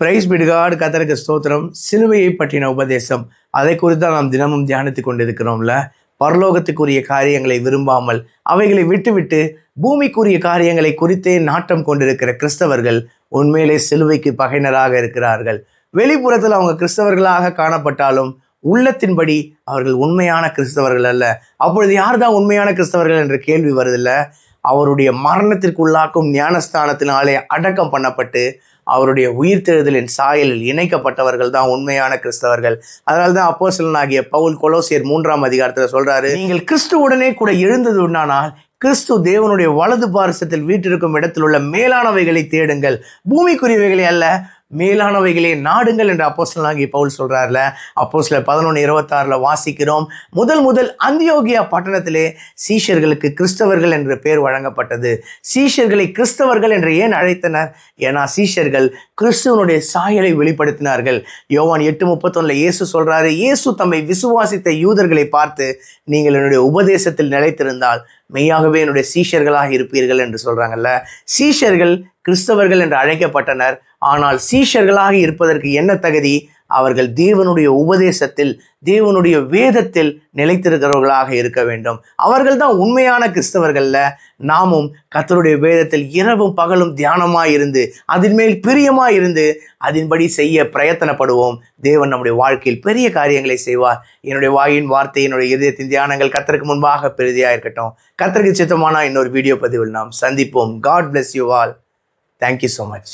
Price பிடுகாடு கத்தருக்கு ஸ்தோத்திரம். சிலுவையை பற்றின உபதேசம், அதை குறித்து நாம் தினமும் தியானித்து கொண்டிருக்கிறோம்ல. பரலோகத்துக்குரிய காரியங்களை விரும்பாமல் அவைகளை விட்டுவிட்டு பூமிக்குரிய காரியங்களை குறித்தே நாட்டம் கொண்டிருக்கிற கிறிஸ்தவர்கள் உண்மையிலே சிலுவைக்கு பகைஞராக இருக்கிறார்கள். வெளிப்புறத்தில் அவங்க கிறிஸ்தவர்களாக காணப்பட்டாலும் உள்ளத்தின்படி அவர்கள் உண்மையான கிறிஸ்தவர்கள் அல்ல. அப்பொழுது யார்தான் உண்மையான கிறிஸ்தவர்கள் என்ற கேள்வி வருதில்ல. அவருடைய மரணத்திற்குள்ளாக்கும் ஞானஸ்தானத்தினாலே அடக்கம் பண்ணப்பட்டு அவருடைய உயிர்த்தெழுதலின் சாயலில் இணைக்கப்பட்டவர்கள் தான் உண்மையான கிறிஸ்தவர்கள். அதனால்தான் அப்போஸ்தலனாகிய பவுல் கொலோசியர் 3ஆம் அதிகாரத்தில் சொல்றாரு, நீங்கள் கிறிஸ்துவுடனே கூட எழுந்தது உண்டானால் கிறிஸ்து தேவனுடைய வலது பாரசத்தில் வீட்டிற்கும் இடத்தில் உள்ள மேலானவைகளை தேடுங்கள், பூமிக்குரியவைகளை அல்ல, மேலானவைகளே நாடுங்கள் என்று அப்போஸ்தலனாகிய பவுல் சொல்றாருல. அப்போஸ்தலர் 11:26 வாசிக்கிறோம், முதல் அந்தியோகியா பட்டணத்திலே சீஷர்களுக்கு கிறிஸ்தவர்கள் என்ற பெயர் வழங்கப்பட்டது. சீஷர்களை கிறிஸ்தவர்கள் என்று ஏன் அழைத்தனர்? ஏன்னா சீஷர்கள் கிறிஸ்துவனுடைய சாயலை வெளிப்படுத்தினார்கள். யோவான் 8:31 இயேசு சொல்றாரு, இயேசு தம்மை விசுவாசித்த யூதர்களை பார்த்து, நீங்கள் என்னுடைய உபதேசத்தில் நிலைத்திருந்தால் மெய்யாகவே என்னுடைய சீஷர்களாக இருப்பீர்கள் என்று சொல்றாங்கல்ல. சீஷர்கள் கிறிஸ்தவர்கள் என்று அழைக்கப்பட்டனர். ஆனால் சீஷர்களாக இருப்பதற்கு என்ன தகுதி? அவர்கள் தேவனுடைய உபதேசத்தில், தேவனுடைய வேதத்தில் நிலைத்திருக்கிறவர்களாக இருக்க வேண்டும். அவர்கள் தான் உண்மையான கிறிஸ்தவர்கள்ல. நாமும் கர்த்தருடைய வேதத்தில் இரவும் பகலும் தியானமாய் இருந்து, அதன் மேல் பிரியமாய் இருந்து, அதன்படி செய்ய பிரயத்தனப்படுவோம். தேவன் நம்முடைய வாழ்க்கையில் பெரிய காரியங்களை செய்வார். என்னுடைய வாயின் வார்த்தை, என்னுடைய இதயத்தின் தியானங்கள் கர்த்தருக்கு முன்பாக பெரிதியா இருக்கட்டும். கர்த்தருக்கு சித்தமான இன்னொரு வீடியோ பதிவில் நாம் சந்திப்போம். God bless you all. Thank you so much.